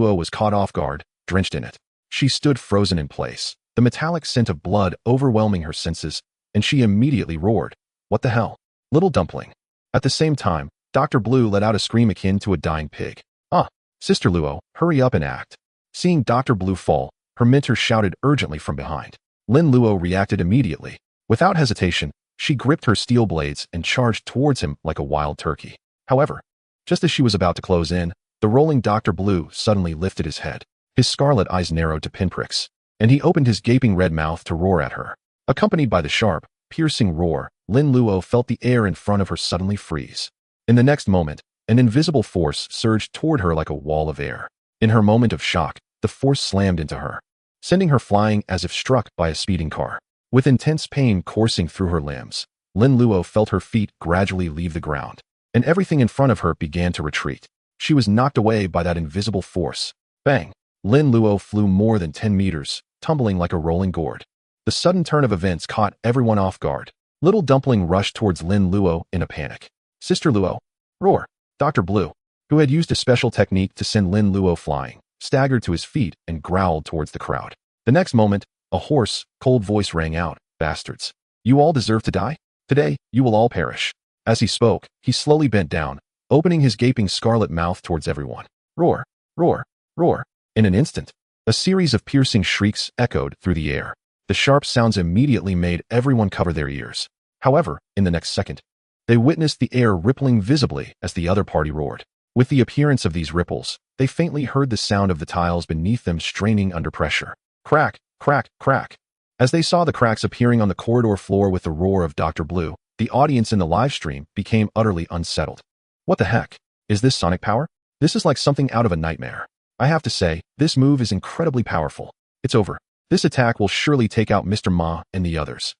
Luo was caught off guard, drenched in it. She stood frozen in place, the metallic scent of blood overwhelming her senses, and she immediately roared, "What the hell? Little dumpling." At the same time, Dr. Blue let out a scream akin to a dying pig. "Ah, Sister Luo, hurry up and act." Seeing Dr. Blue fall, her mentor shouted urgently from behind. Lin Luo reacted immediately. Without hesitation, she gripped her steel blades and charged towards him like a wild turkey. However, just as she was about to close in, the rolling Dr. Blue suddenly lifted his head. His scarlet eyes narrowed to pinpricks, and he opened his gaping red mouth to roar at her. Accompanied by the sharp, piercing roar, Lin Luo felt the air in front of her suddenly freeze. In the next moment, an invisible force surged toward her like a wall of air. In her moment of shock, the force slammed into her, sending her flying as if struck by a speeding car. With intense pain coursing through her limbs, Lin Luo felt her feet gradually leave the ground, and everything in front of her began to retreat. She was knocked away by that invisible force. Bang! Lin Luo flew more than 10 meters, tumbling like a rolling gourd. The sudden turn of events caught everyone off guard. Little Dumpling rushed towards Lin Luo in a panic. "Sister Luo!" Roar! Dr. Blue, who had used a special technique to send Lin Luo flying, staggered to his feet and growled towards the crowd. The next moment, a hoarse, cold voice rang out, "Bastards! You all deserve to die? Today, you will all perish." As he spoke, he slowly bent down, opening his gaping scarlet mouth towards everyone. Roar! Roar! Roar! In an instant, a series of piercing shrieks echoed through the air. The sharp sounds immediately made everyone cover their ears. However, in the next second, they witnessed the air rippling visibly as the other party roared. With the appearance of these ripples, they faintly heard the sound of the tiles beneath them straining under pressure. Crack, crack, crack. As they saw the cracks appearing on the corridor floor with the roar of Dr. Blue, the audience in the live stream became utterly unsettled. What the heck? Is this sonic power? This is like something out of a nightmare. I have to say, this move is incredibly powerful. It's over. This attack will surely take out Mr. Ma and the others.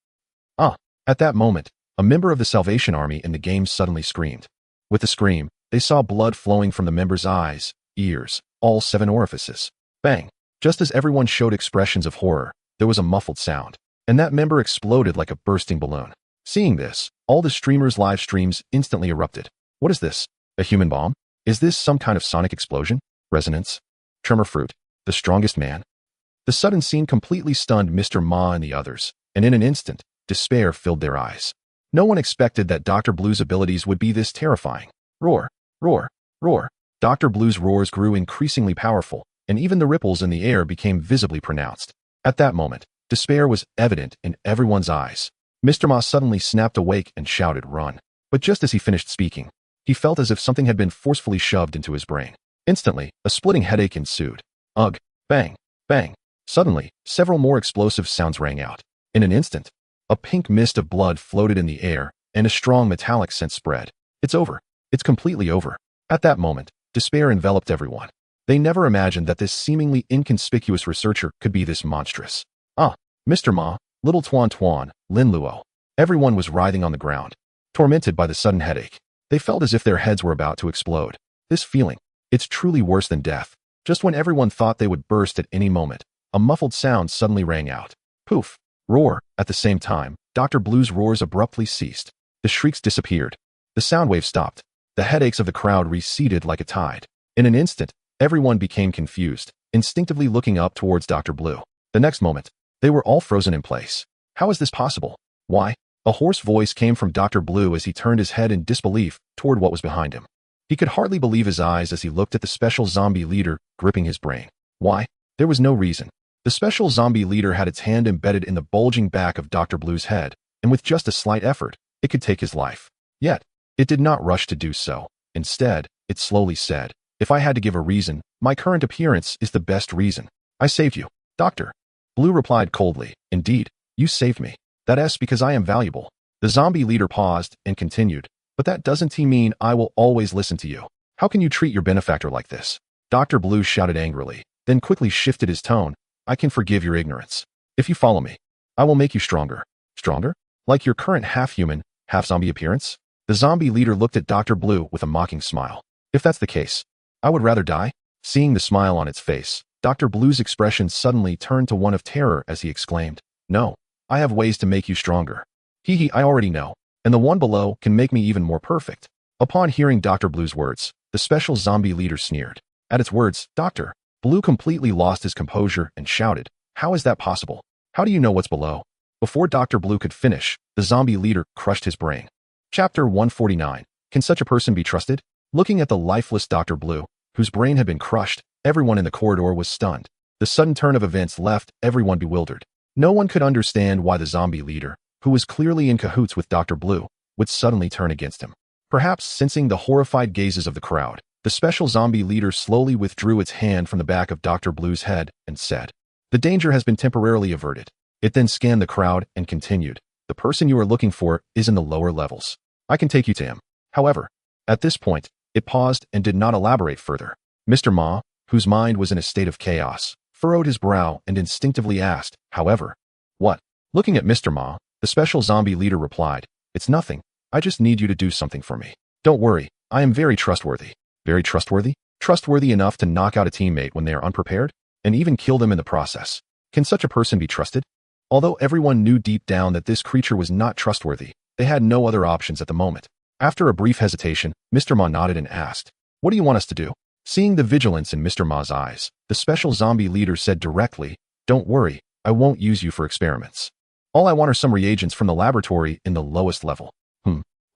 Ah! At that moment, a member of the Salvation Army in the game suddenly screamed. With the scream, they saw blood flowing from the member's eyes, ears, all 7 orifices. Bang! Just as everyone showed expressions of horror, there was a muffled sound, and that member exploded like a bursting balloon. Seeing this, all the streamers' live streams instantly erupted. What is this? A human bomb? Is this some kind of sonic explosion? Resonance? Tremor fruit? The strongest man? The sudden scene completely stunned Mr. Ma and the others, and in an instant, despair filled their eyes. No one expected that Dr. Blue's abilities would be this terrifying. Roar! Roar! Roar! Dr. Blue's roars grew increasingly powerful, and even the ripples in the air became visibly pronounced. At that moment, despair was evident in everyone's eyes. Mr. Ma suddenly snapped awake and shouted, "Run!" But just as he finished speaking, he felt as if something had been forcefully shoved into his brain. Instantly, a splitting headache ensued. Ugh! Bang! Bang! Suddenly, several more explosive sounds rang out. In an instant, a pink mist of blood floated in the air, and a strong metallic scent spread. It's over. It's completely over. At that moment, despair enveloped everyone. They never imagined that this seemingly inconspicuous researcher could be this monstrous. Ah! Mr. Ma, Little Tuan Tuan, Lin Luo. Everyone was writhing on the ground, tormented by the sudden headache. They felt as if their heads were about to explode. This feeling, it's truly worse than death. Just when everyone thought they would burst at any moment, a muffled sound suddenly rang out. Poof! Roar! At the same time, Dr. Blue's roars abruptly ceased. The shrieks disappeared. The sound wave stopped. The headaches of the crowd receded like a tide. In an instant, everyone became confused, instinctively looking up towards Dr. Blue. The next moment, they were all frozen in place. How is this possible? Why? A hoarse voice came from Dr. Blue as he turned his head in disbelief toward what was behind him. He could hardly believe his eyes as he looked at the special zombie leader gripping his brain. Why? There was no reason. The special zombie leader had its hand embedded in the bulging back of Dr. Blue's head, and with just a slight effort, it could take his life. Yet, it did not rush to do so. Instead, it slowly said, "If I had to give a reason, my current appearance is the best reason. I saved you, Doctor." Blue replied coldly, "Indeed, you saved me. That's because I am valuable." The zombie leader paused and continued, "But that doesn't mean I will always listen to you. How can you treat your benefactor like this?" Dr. Blue shouted angrily, then quickly shifted his tone. "I can forgive your ignorance. If you follow me, I will make you stronger." Stronger? Like your current half-human, half-zombie appearance? The zombie leader looked at Dr. Blue with a mocking smile. "If that's the case, I would rather die." Seeing the smile on its face, Dr. Blue's expression suddenly turned to one of terror as he exclaimed, "No, I have ways to make you stronger. I already know, and the one below can make me even more perfect." Upon hearing Dr. Blue's words, the special zombie leader sneered. At its words, "Doctor, Blue completely lost his composure and shouted, "How is that possible? How do you know what's below?" Before Dr. Blue could finish, the zombie leader crushed his brain. Chapter 149. Can such a person be trusted? Looking at the lifeless Dr. Blue, whose brain had been crushed, everyone in the corridor was stunned. The sudden turn of events left everyone bewildered. No one could understand why the zombie leader, who was clearly in cahoots with Dr. Blue, would suddenly turn against him. Perhaps sensing the horrified gazes of the crowd, the special zombie leader slowly withdrew its hand from the back of Dr. Blue's head and said, "The danger has been temporarily averted." It then scanned the crowd and continued, "The person you are looking for is in the lower levels. I can take you to him." However, at this point, it paused and did not elaborate further. Mr. Ma, whose mind was in a state of chaos, furrowed his brow and instinctively asked, "However, what?" Looking at Mr. Ma, the special zombie leader replied, "It's nothing. I just need you to do something for me. Don't worry, I am very trustworthy." Very trustworthy? Trustworthy enough to knock out a teammate when they are unprepared? And even kill them in the process? Can such a person be trusted? Although everyone knew deep down that this creature was not trustworthy, they had no other options at the moment. After a brief hesitation, Mr. Ma nodded and asked, "What do you want us to do?" Seeing the vigilance in Mr. Ma's eyes, the special zombie leader said directly, "Don't worry, I won't use you for experiments. All I want are some reagents from the laboratory in the lowest level."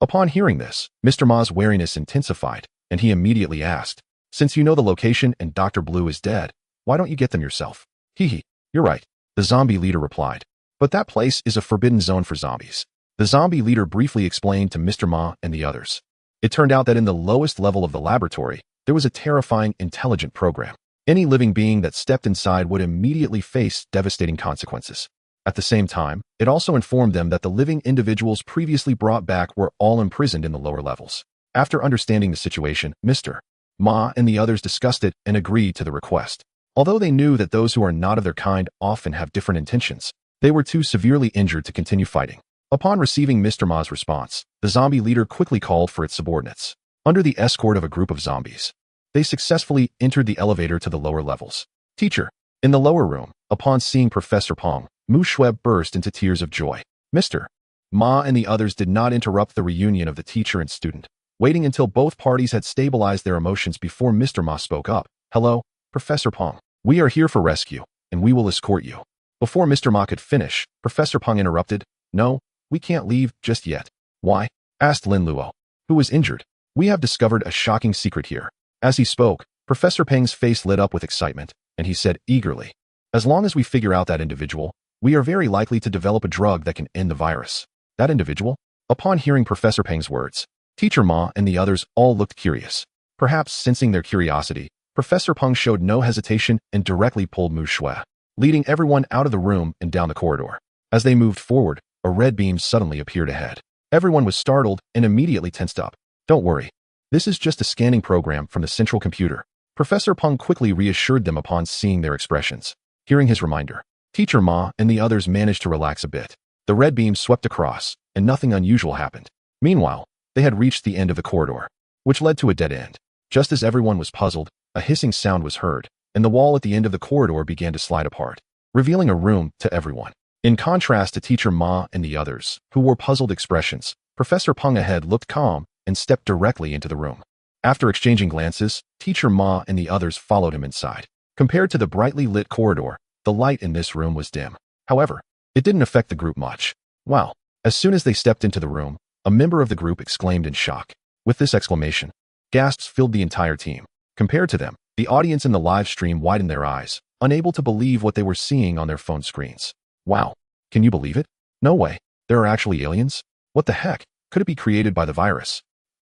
Upon hearing this, Mr. Ma's wariness intensified, and he immediately asked, "Since you know the location and Dr. Blue is dead, why don't you get them yourself?" You're right," the zombie leader replied. "But that place is a forbidden zone for zombies." The zombie leader briefly explained to Mr. Ma and the others. It turned out that in the lowest level of the laboratory, there was a terrifying, intelligent program. Any living being that stepped inside would immediately face devastating consequences. At the same time, it also informed them that the living individuals previously brought back were all imprisoned in the lower levels. After understanding the situation, Mr. Ma and the others discussed it and agreed to the request. Although they knew that those who are not of their kind often have different intentions, they were too severely injured to continue fighting. Upon receiving Mr. Ma's response, the zombie leader quickly called for its subordinates. Under the escort of a group of zombies, they successfully entered the elevator to the lower levels. "Teacher." In the lower room, upon seeing Professor Pong, Mu Shui burst into tears of joy. Mr. Ma and the others did not interrupt the reunion of the teacher and student, waiting until both parties had stabilized their emotions before Mr. Ma spoke up. "Hello, Professor Pong. We are here for rescue, and we will escort you." Before Mr. Ma could finish, Professor Pong interrupted, "No, we can't leave just yet." "Why?" asked Lin Luo, who was injured. "We have discovered a shocking secret here." As he spoke, Professor Peng's face lit up with excitement, and he said eagerly, "As long as we figure out that individual, we are very likely to develop a drug that can end the virus." That individual? Upon hearing Professor Peng's words, Teacher Ma and the others all looked curious. Perhaps sensing their curiosity, Professor Peng showed no hesitation and directly pulled Mu Shui, leading everyone out of the room and down the corridor. As they moved forward, a red beam suddenly appeared ahead. Everyone was startled and immediately tensed up. "Don't worry. This is just a scanning program from the central computer." Professor Peng quickly reassured them upon seeing their expressions. Hearing his reminder, Teacher Ma and the others managed to relax a bit. The red beam swept across, and nothing unusual happened. Meanwhile, they had reached the end of the corridor, which led to a dead end. Just as everyone was puzzled, a hissing sound was heard, and the wall at the end of the corridor began to slide apart, revealing a room to everyone. In contrast to Teacher Ma and the others, who wore puzzled expressions, Professor Peng ahead looked calm and stepped directly into the room. After exchanging glances, Teacher Ma and the others followed him inside. Compared to the brightly lit corridor, the light in this room was dim. However, it didn't affect the group much. Wow! As soon as they stepped into the room, a member of the group exclaimed in shock. With this exclamation, gasps filled the entire team. Compared to them, the audience in the live stream widened their eyes, unable to believe what they were seeing on their phone screens. Wow! Can you believe it? No way. There are actually aliens? What the heck? Could it be created by the virus?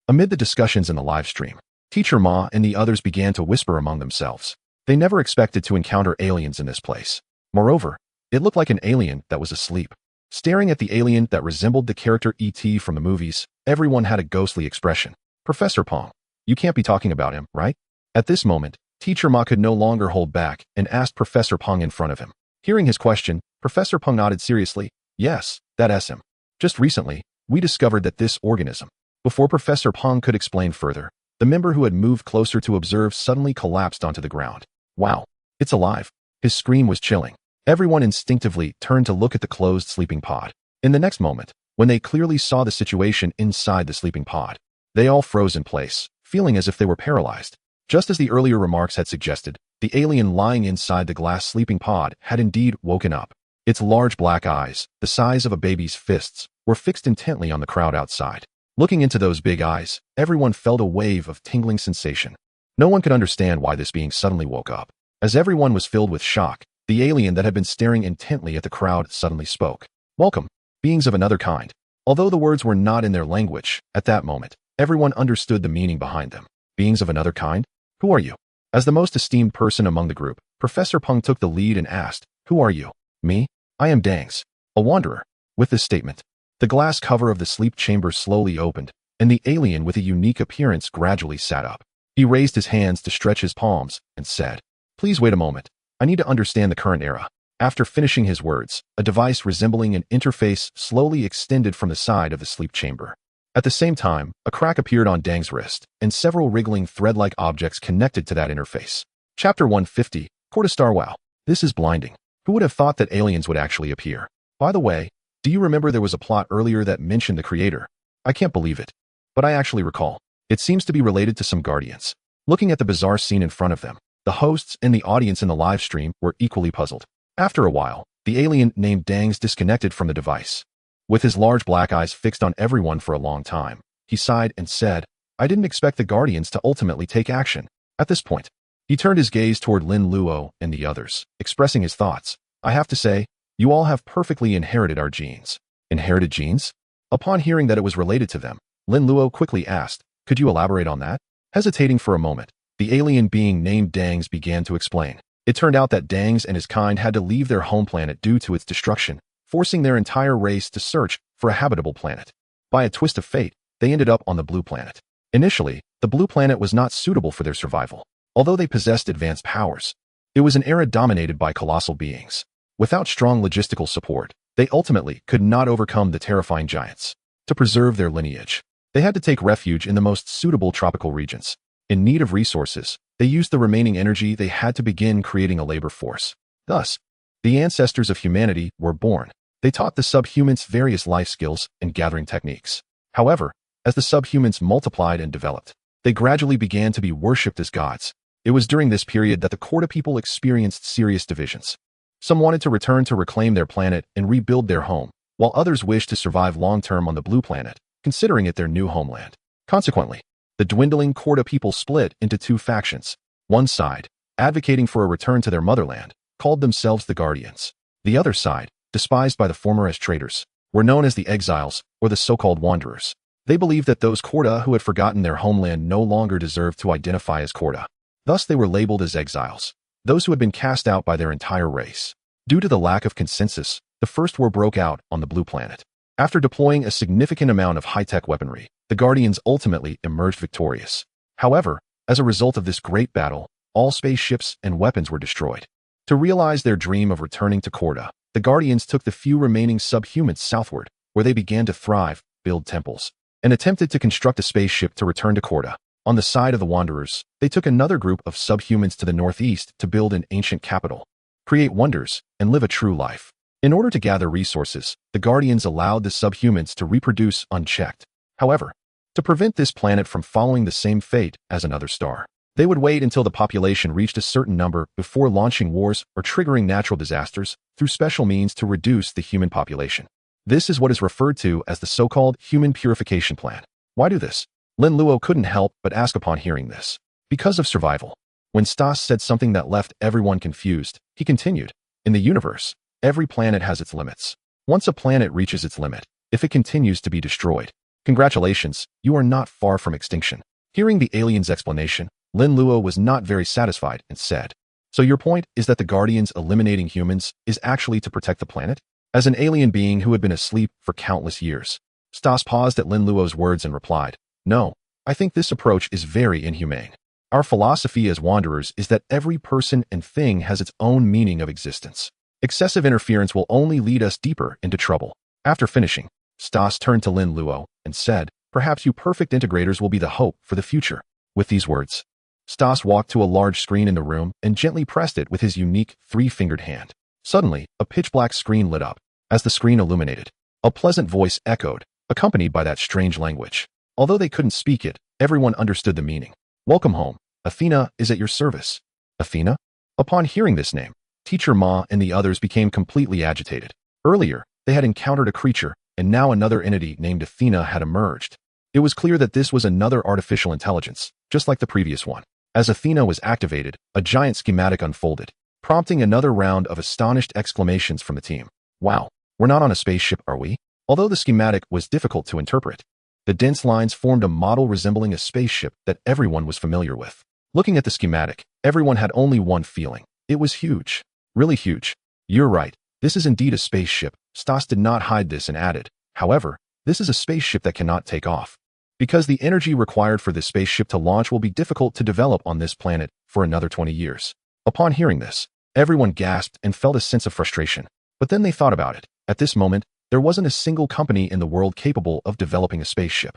Amid the discussions in the live stream, Teacher Ma and the others began to whisper among themselves. They never expected to encounter aliens in this place. Moreover, it looked like an alien that was asleep. Staring at the alien that resembled the character E.T. from the movies, everyone had a ghostly expression. "Professor Pong, you can't be talking about him, right?" At this moment, Teacher Ma could no longer hold back and asked Professor Pong in front of him. Hearing his question, Professor Pong nodded seriously. "Yes, that's him. Just recently, we discovered that this organism..." Before Professor Pong could explain further, the member who had moved closer to observe suddenly collapsed onto the ground. "Wow, it's alive." His scream was chilling. Everyone instinctively turned to look at the closed sleeping pod. In the next moment, when they clearly saw the situation inside the sleeping pod, they all froze in place, feeling as if they were paralyzed. Just as the earlier remarks had suggested, The alien lying inside the glass sleeping pod had indeed woken up. Its large black eyes, the size of a baby's fists, were fixed intently on the crowd outside. Looking into those big eyes, everyone felt a wave of tingling sensation. No one could understand why this being suddenly woke up. As everyone was filled with shock, the alien that had been staring intently at the crowd suddenly spoke. "Welcome, beings of another kind." Although the words were not in their language, at that moment, everyone understood the meaning behind them. Beings of another kind? Who are you? As the most esteemed person among the group, Professor Peng took the lead and asked, "Who are you?" "Me? I am Dangs, a wanderer." With this statement, the glass cover of the sleep chamber slowly opened, and the alien with a unique appearance gradually sat up. He raised his hands to stretch his palms and said, "Please wait a moment. I need to understand the current era." After finishing his words, a device resembling an interface slowly extended from the side of the sleep chamber. At the same time, a crack appeared on Dang's wrist, and several wriggling thread-like objects connected to that interface. Chapter 150, Cortistar. Wow, this is blinding. Who would have thought that aliens would actually appear? By the way, do you remember there was a plot earlier that mentioned the creator? I can't believe it. But I actually recall. It seems to be related to some guardians. Looking at the bizarre scene in front of them, the hosts and the audience in the live stream were equally puzzled. After a while, the alien named Dangs disconnected from the device. With his large black eyes fixed on everyone for a long time, he sighed and said, "I didn't expect the guardians to ultimately take action." At this point, he turned his gaze toward Lin Luo and the others, expressing his thoughts. "I have to say, you all have perfectly inherited our genes." Inherited genes? Upon hearing that it was related to them, Lin Luo quickly asked, "Could you elaborate on that?" Hesitating for a moment, the alien being named Dangs began to explain. It turned out that Dangs and his kind had to leave their home planet due to its destruction, forcing their entire race to search for a habitable planet. By a twist of fate, they ended up on the blue planet. Initially, the blue planet was not suitable for their survival. Although they possessed advanced powers, it was an era dominated by colossal beings. Without strong logistical support, they ultimately could not overcome the terrifying giants. To preserve their lineage, they had to take refuge in the most suitable tropical regions. In need of resources, they used the remaining energy they had to begin creating a labor force. Thus, the ancestors of humanity were born. They taught the subhumans various life skills and gathering techniques. However, as the subhumans multiplied and developed, they gradually began to be worshipped as gods. It was during this period that the Korda people experienced serious divisions. Some wanted to return to reclaim their planet and rebuild their home, while others wished to survive long-term on the blue planet, considering it their new homeland. Consequently, the dwindling Korda people split into two factions. One side, advocating for a return to their motherland, called themselves the Guardians. The other side, despised by the former as traitors, were known as the Exiles, or the so-called Wanderers. They believed that those Korda who had forgotten their homeland no longer deserved to identify as Korda. Thus they were labeled as exiles, those who had been cast out by their entire race. Due to the lack of consensus, the First War broke out on the blue planet. After deploying a significant amount of high-tech weaponry, the Guardians ultimately emerged victorious. However, as a result of this great battle, all spaceships and weapons were destroyed. To realize their dream of returning to Korda, the Guardians took the few remaining subhumans southward, where they began to thrive, build temples, and attempted to construct a spaceship to return to Korda. On the side of the Wanderers, they took another group of subhumans to the northeast to build an ancient capital, create wonders, and live a true life. In order to gather resources, the Guardians allowed the subhumans to reproduce unchecked. However, to prevent this planet from following the same fate as another star, they would wait until the population reached a certain number before launching wars or triggering natural disasters through special means to reduce the human population. This is what is referred to as the so-called human purification plan. Why do this? Lin Luo couldn't help but ask upon hearing this. Because of survival. When Stas said something that left everyone confused, he continued, "In the universe, every planet has its limits. Once a planet reaches its limit, if it continues to be destroyed, congratulations, you are not far from extinction." Hearing the alien's explanation, Lin Luo was not very satisfied and said, "So your point is that the Guardians eliminating humans is actually to protect the planet?" As an alien being who had been asleep for countless years, Stas paused at Lin Luo's words and replied, "No, I think this approach is very inhumane. Our philosophy as wanderers is that every person and thing has its own meaning of existence. Excessive interference will only lead us deeper into trouble." After finishing, Stas turned to Lin Luo and said, "Perhaps you perfect integrators will be the hope for the future." With these words, Stas walked to a large screen in the room and gently pressed it with his unique three-fingered hand. Suddenly, a pitch-black screen lit up. As the screen illuminated, a pleasant voice echoed, accompanied by that strange language. Although they couldn't speak it, everyone understood the meaning. "Welcome home. Athena is at your service." Athena? Upon hearing this name, Teacher Ma and the others became completely agitated. Earlier, they had encountered a creature, and now another entity named Athena had emerged. It was clear that this was another artificial intelligence, just like the previous one. As Athena was activated, a giant schematic unfolded, prompting another round of astonished exclamations from the team. Wow, we're not on a spaceship, are we? Although the schematic was difficult to interpret, the dense lines formed a model resembling a spaceship that everyone was familiar with. Looking at the schematic, everyone had only one feeling. It was huge. Really huge. You're right. This is indeed a spaceship. Stas did not hide this and added. However, this is a spaceship that cannot take off, because the energy required for this spaceship to launch will be difficult to develop on this planet for another 20 years. Upon hearing this, everyone gasped and felt a sense of frustration. But then they thought about it. At this moment, there wasn't a single company in the world capable of developing a spaceship.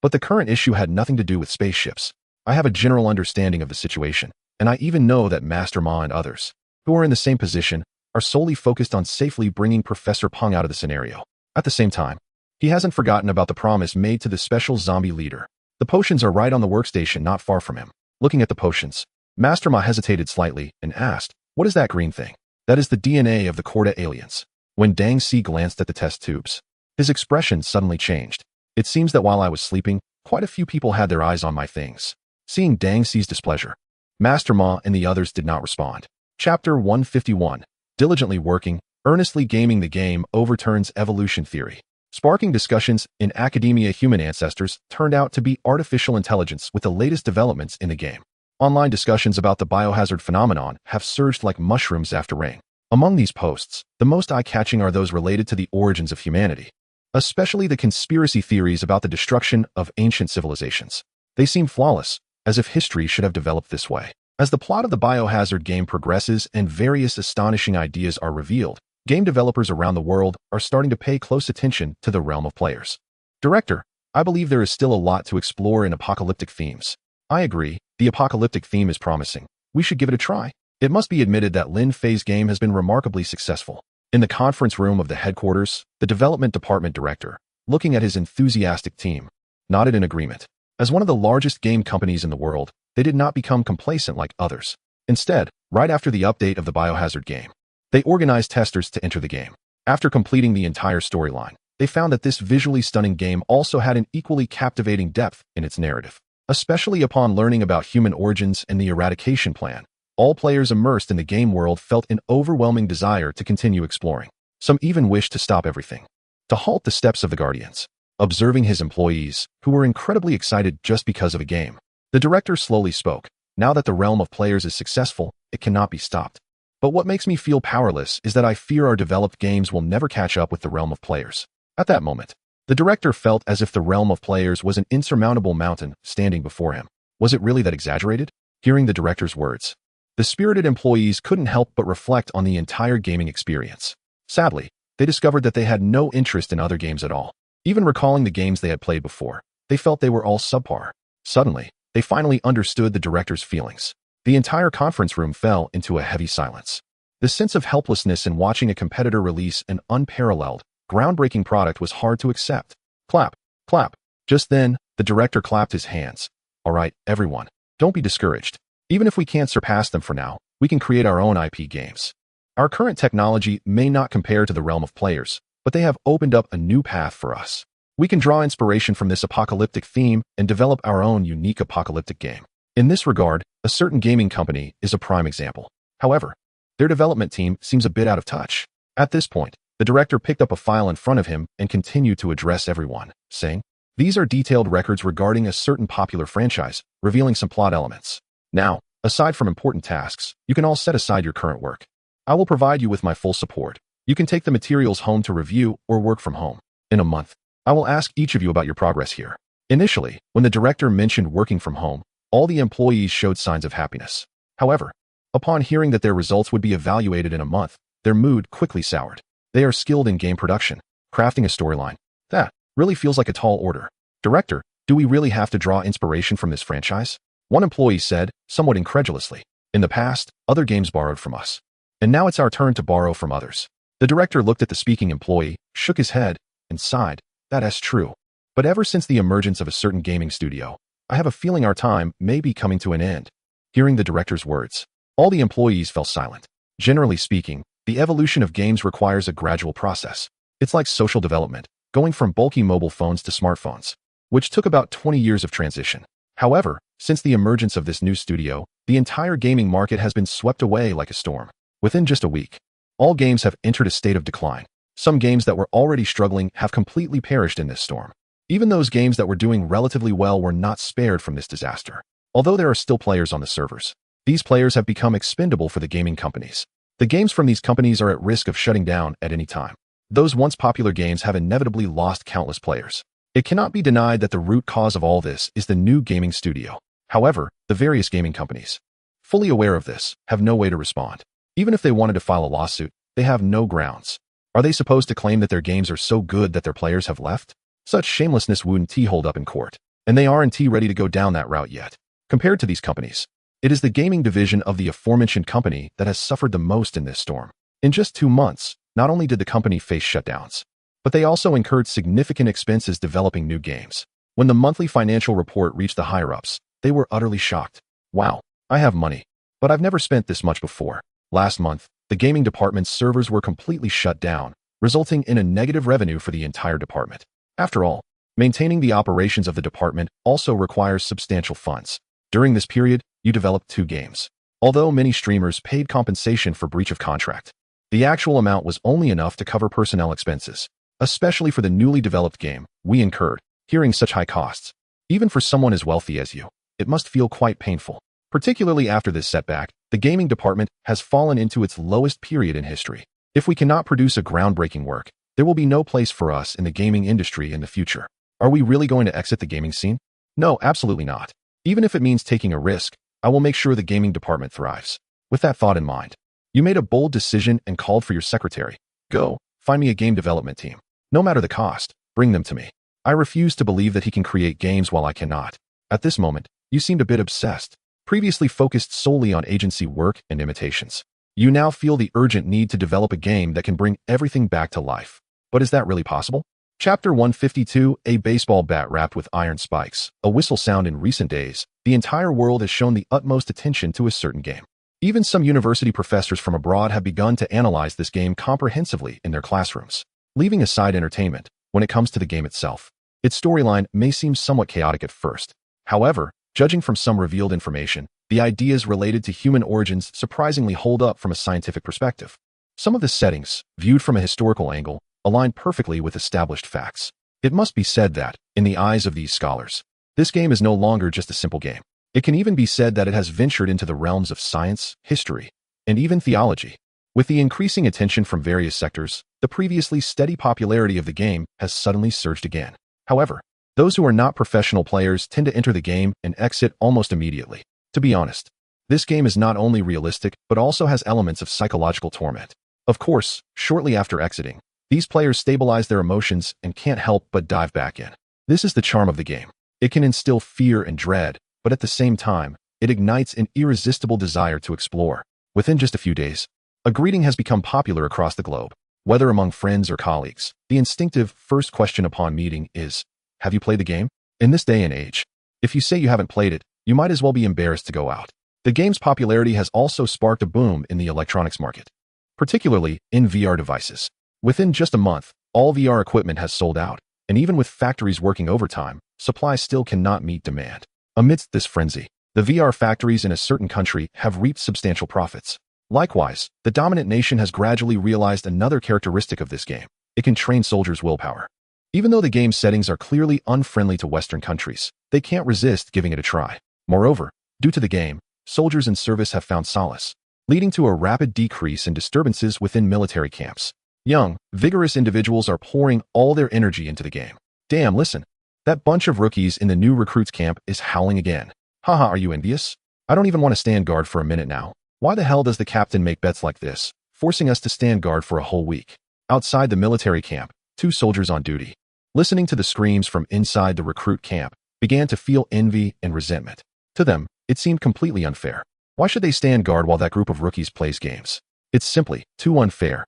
But the current issue had nothing to do with spaceships. I have a general understanding of the situation, and I even know that Master Ma and others, who are in the same position, are solely focused on safely bringing Professor Peng out of the scenario. At the same time, he hasn't forgotten about the promise made to the special zombie leader. The potions are right on the workstation not far from him. Looking at the potions, Master Ma hesitated slightly and asked, "What is that green thing?" "That is the DNA of the Korda aliens." When Dang Si glanced at the test tubes, his expression suddenly changed. It seems that while I was sleeping, quite a few people had their eyes on my things. Seeing Dang Si's displeasure, Master Ma and the others did not respond. Chapter 151. Diligently working, earnestly gaming the game overturns evolution theory. Sparking discussions in academia, human ancestors turned out to be artificial intelligence with the latest developments in the game. Online discussions about the biohazard phenomenon have surged like mushrooms after rain. Among these posts, the most eye-catching are those related to the origins of humanity, especially the conspiracy theories about the destruction of ancient civilizations. They seem flawless, as if history should have developed this way. As the plot of the biohazard game progresses and various astonishing ideas are revealed, game developers around the world are starting to pay close attention to the realm of players. Director, I believe there is still a lot to explore in apocalyptic themes. I agree, the apocalyptic theme is promising. We should give it a try. It must be admitted that Lin Fei's game has been remarkably successful. In the conference room of the headquarters, the development department director, looking at his enthusiastic team, nodded in agreement. As one of the largest game companies in the world, they did not become complacent like others. Instead, right after the update of the biohazard game, they organized testers to enter the game. After completing the entire storyline, they found that this visually stunning game also had an equally captivating depth in its narrative. Especially upon learning about human origins and the eradication plan, all players immersed in the game world felt an overwhelming desire to continue exploring. Some even wished to stop everything, to halt the steps of the Guardians. Observing his employees, who were incredibly excited just because of a game, the director slowly spoke. Now that the realm of players is successful, it cannot be stopped. But what makes me feel powerless is that I fear our developed games will never catch up with the realm of players. At that moment, the director felt as if the realm of players was an insurmountable mountain standing before him. Was it really that exaggerated? Hearing the director's words, the spirited employees couldn't help but reflect on the entire gaming experience. Sadly, they discovered that they had no interest in other games at all. Even recalling the games they had played before, they felt they were all subpar. Suddenly, they finally understood the director's feelings. The entire conference room fell into a heavy silence. The sense of helplessness in watching a competitor release an unparalleled, groundbreaking product was hard to accept. Clap, clap. Just then, the director clapped his hands. All right, everyone, don't be discouraged. Even if we can't surpass them for now, we can create our own IP games. Our current technology may not compare to the realm of players, but they have opened up a new path for us. We can draw inspiration from this apocalyptic theme and develop our own unique apocalyptic game. In this regard, a certain gaming company is a prime example. However, their development team seems a bit out of touch. At this point, the director picked up a file in front of him and continued to address everyone, saying, "These are detailed records regarding a certain popular franchise, revealing some plot elements. Now, aside from important tasks, you can all set aside your current work. I will provide you with my full support. You can take the materials home to review or work from home. In a month, I will ask each of you about your progress here." Initially, when the director mentioned working from home, all the employees showed signs of happiness. However, upon hearing that their results would be evaluated in a month, their mood quickly soured. They are skilled in game production, crafting a storyline. That really feels like a tall order. Director, do we really have to draw inspiration from this franchise? One employee said, somewhat incredulously. In the past, other games borrowed from us. And now it's our turn to borrow from others. The director looked at the speaking employee, shook his head, and sighed. That's true. But ever since the emergence of a certain gaming studio, I have a feeling our time may be coming to an end. Hearing the director's words, All the employees fell silent. Generally speaking, the evolution of games requires a gradual process. It's like social development, going from bulky mobile phones to smartphones, which took about 20 years of transition. However, since the emergence of this new studio, the entire gaming market has been swept away like a storm. Within just a week, all games have entered a state of decline. Some games that were already struggling have completely perished in this storm. Even those games that were doing relatively well were not spared from this disaster. Although there are still players on the servers, these players have become expendable for the gaming companies. The games from these companies are at risk of shutting down at any time. Those once popular games have inevitably lost countless players. It cannot be denied that the root cause of all this is the new gaming studio. However, the various gaming companies, fully aware of this, have no way to respond. Even if they wanted to file a lawsuit, they have no grounds. Are they supposed to claim that their games are so good that their players have left? Such shamelessness wouldn't hold up in court, and they aren't ready to go down that route yet. Compared to these companies, it is the gaming division of the aforementioned company that has suffered the most in this storm. In just 2 months, not only did the company face shutdowns, but they also incurred significant expenses developing new games. When the monthly financial report reached the higher-ups, they were utterly shocked. Wow, I have money, but I've never spent this much before. Last month, the gaming department's servers were completely shut down, resulting in a negative revenue for the entire department. After all, maintaining the operations of the department also requires substantial funds. During this period, you developed 2 games. Although many streamers paid compensation for breach of contract, the actual amount was only enough to cover personnel expenses, especially for the newly developed game we incurred. Hearing such high costs, even for someone as wealthy as you, it must feel quite painful. Particularly after this setback, the gaming department has fallen into its lowest period in history. If we cannot produce a groundbreaking work, there will be no place for us in the gaming industry in the future. Are we really going to exit the gaming scene? No, absolutely not. Even if it means taking a risk, I will make sure the gaming department thrives. With that thought in mind, you made a bold decision and called for your secretary. Go, find me a game development team. No matter the cost, bring them to me. I refuse to believe that he can create games while I cannot. At this moment, you seemed a bit obsessed. Previously focused solely on agency work and imitations, you now feel the urgent need to develop a game that can bring everything back to life. But is that really possible? Chapter 152, a baseball bat wrapped with iron spikes, a whistle sound. In recent days, the entire world has shown the utmost attention to a certain game. Even some university professors from abroad have begun to analyze this game comprehensively in their classrooms. Leaving aside entertainment, when it comes to the game itself, its storyline may seem somewhat chaotic at first. However, judging from some revealed information, the ideas related to human origins surprisingly hold up from a scientific perspective. Some of the settings, viewed from a historical angle, align perfectly with established facts. It must be said that, in the eyes of these scholars, this game is no longer just a simple game. It can even be said that it has ventured into the realms of science, history, and even theology. With the increasing attention from various sectors, the previously steady popularity of the game has suddenly surged again. However, those who are not professional players tend to enter the game and exit almost immediately. To be honest, this game is not only realistic but also has elements of psychological torment. Of course, shortly after exiting, these players stabilize their emotions and can't help but dive back in. This is the charm of the game. It can instill fear and dread, but at the same time, it ignites an irresistible desire to explore. Within just a few days, a greeting has become popular across the globe. Whether among friends or colleagues, the instinctive first question upon meeting is, have you played the game? In this day and age, if you say you haven't played it, you might as well be embarrassed to go out. The game's popularity has also sparked a boom in the electronics market, particularly in VR devices. Within just a month, all VR equipment has sold out, and even with factories working overtime, supply still cannot meet demand. Amidst this frenzy, the VR factories in a certain country have reaped substantial profits. Likewise, the dominant nation has gradually realized another characteristic of this game. It can train soldiers' willpower. Even though the game's settings are clearly unfriendly to Western countries, they can't resist giving it a try. Moreover, due to the game, soldiers in service have found solace, leading to a rapid decrease in disturbances within military camps. Young, vigorous individuals are pouring all their energy into the game. Damn, listen. That bunch of rookies in the new recruits camp is howling again. Haha, are you envious? I don't even want to stand guard for a minute now. Why the hell does the captain make bets like this, forcing us to stand guard for a whole week? Outside the military camp, 2 soldiers on duty, listening to the screams from inside the recruit camp, began to feel envy and resentment. To them, it seemed completely unfair. Why should they stand guard while that group of rookies plays games? It's simply too unfair.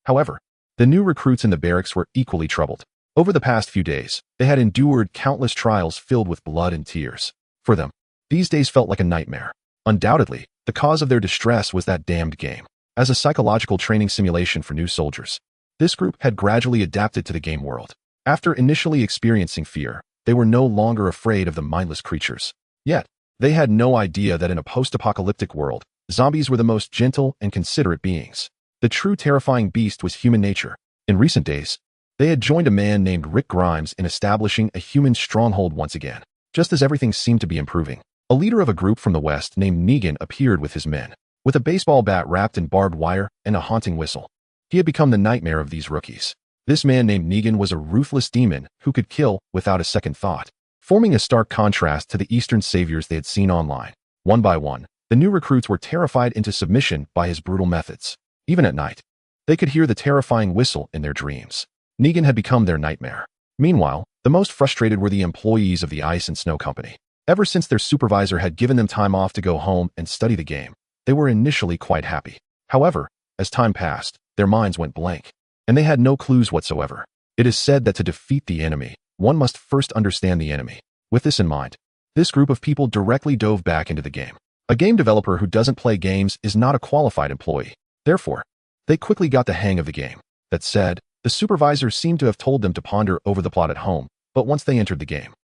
However, the new recruits in the barracks were equally troubled. Over the past few days, they had endured countless trials filled with blood and tears. For them, these days felt like a nightmare. Undoubtedly, The cause of their distress was that damned game. As a psychological training simulation for new soldiers, this group had gradually adapted to the game world. After initially experiencing fear, they were no longer afraid of the mindless creatures. Yet, they had no idea that in a post-apocalyptic world, zombies were the most gentle and considerate beings. The true terrifying beast was human nature. In recent days, they had joined a man named Rick Grimes in establishing a human stronghold once again. Just as everything seemed to be improving, a leader of a group from the west named Negan appeared with his men. With a baseball bat wrapped in barbed wire and a haunting whistle, he had become the nightmare of these rookies. This man named Negan was a ruthless demon who could kill without a second thought, forming a stark contrast to the Eastern saviors they had seen online. One by one, the new recruits were terrified into submission by his brutal methods. Even at night, they could hear the terrifying whistle in their dreams. Negan had become their nightmare. Meanwhile, the most frustrated were the employees of the Ice and Snow Company. Ever since their supervisor had given them time off to go home and study the game, they were initially quite happy. However, as time passed, their minds went blank, and they had no clues whatsoever. It is said that to defeat the enemy, one must first understand the enemy. With this in mind, this group of people directly dove back into the game. A game developer who doesn't play games is not a qualified employee. Therefore, they quickly got the hang of the game. That said, the supervisor seemed to have told them to ponder over the plot at home, but once they entered the game,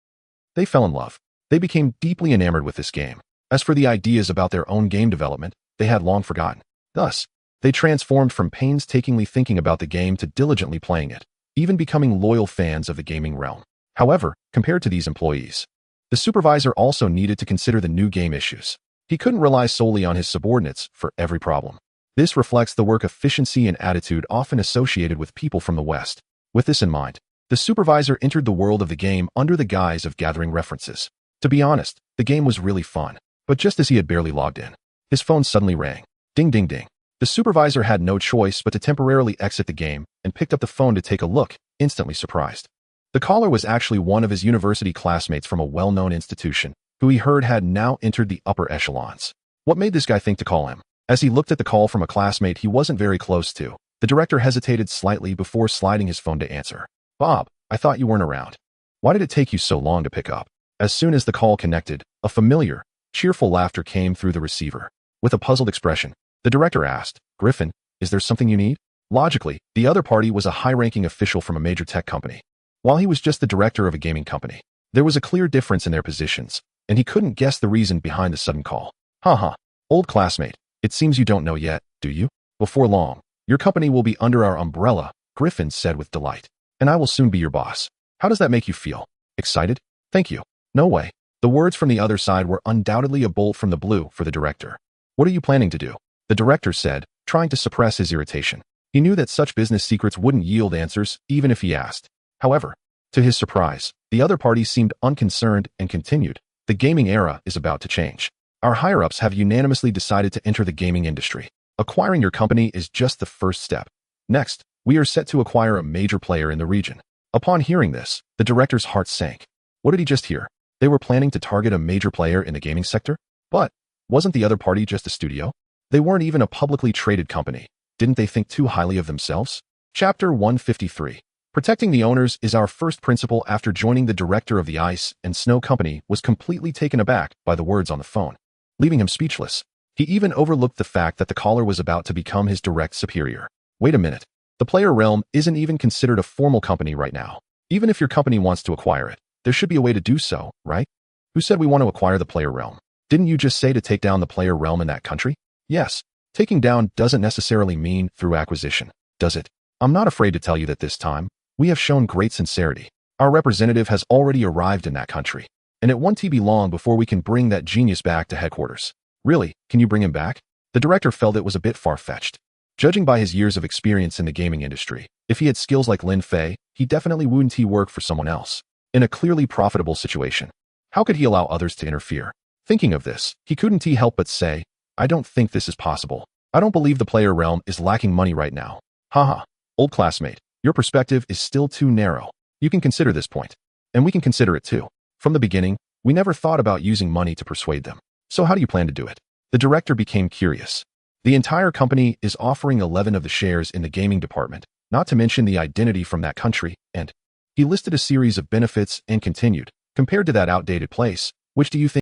they fell in love. They became deeply enamored with this game. As for the ideas about their own game development, they had long forgotten. Thus, they transformed from painstakingly thinking about the game to diligently playing it, even becoming loyal fans of the gaming realm. However, compared to these employees, the supervisor also needed to consider the new game issues. He couldn't rely solely on his subordinates for every problem. This reflects the work efficiency and attitude often associated with people from the West. With this in mind, the supervisor entered the world of the game under the guise of gathering references. To be honest, the game was really fun. But just as he had barely logged in, his phone suddenly rang. Ding ding ding. The supervisor had no choice but to temporarily exit the game and picked up the phone to take a look, instantly surprised. The caller was actually one of his university classmates from a well-known institution, who he heard had now entered the upper echelons. What made this guy think to call him? As he looked at the call from a classmate he wasn't very close to, the director hesitated slightly before sliding his phone to answer. Bob, I thought you weren't around. Why did it take you so long to pick up? As soon as the call connected, a familiar, cheerful laughter came through the receiver. With a puzzled expression, the director asked, Griffin, is there something you need? Logically, the other party was a high-ranking official from a major tech company, while he was just the director of a gaming company. There was a clear difference in their positions, and he couldn't guess the reason behind the sudden call. Haha, old classmate, it seems you don't know yet, do you? Before long, your company will be under our umbrella, Griffin said with delight, and I will soon be your boss. How does that make you feel? Excited? Thank you. No way. The words from the other side were undoubtedly a bolt from the blue for the director. What are you planning to do? The director said, trying to suppress his irritation. He knew that such business secrets wouldn't yield answers, even if he asked. However, to his surprise, the other party seemed unconcerned and continued. The gaming era is about to change. Our higher-ups have unanimously decided to enter the gaming industry. Acquiring your company is just the first step. Next, we are set to acquire a major player in the region. Upon hearing this, the director's heart sank. What did he just hear? They were planning to target a major player in the gaming sector? But wasn't the other party just a studio? They weren't even a publicly traded company. Didn't they think too highly of themselves? Chapter 153. Protecting the owners is our first principle. After joining the director of the Ice and Snow Company was completely taken aback by the words on the phone, leaving him speechless. He even overlooked the fact that the caller was about to become his direct superior. Wait a minute. The Player Realm isn't even considered a formal company right now. Even if your company wants to acquire it, there should be a way to do so, right? Who said we want to acquire the Player Realm? Didn't you just say to take down the Player Realm in that country? Yes. Taking down doesn't necessarily mean through acquisition, does it? I'm not afraid to tell you that this time, we have shown great sincerity. Our representative has already arrived in that country, and it won't be long before we can bring that genius back to headquarters. Really, can you bring him back? The director felt it was a bit far-fetched. Judging by his years of experience in the gaming industry, if he had skills like Lin Fei, he definitely wouldn't work for someone else. In a clearly profitable situation, how could he allow others to interfere? Thinking of this, he couldn't help but say, I don't think this is possible. I don't believe the Player Realm is lacking money right now. Haha, old classmate, your perspective is still too narrow. You can consider this point, and we can consider it too. From the beginning, we never thought about using money to persuade them. So how do you plan to do it? The director became curious. The entire company is offering 11 of the shares in the gaming department, not to mention the identity from that country, and he listed a series of benefits and continued, compared to that outdated place, which do you think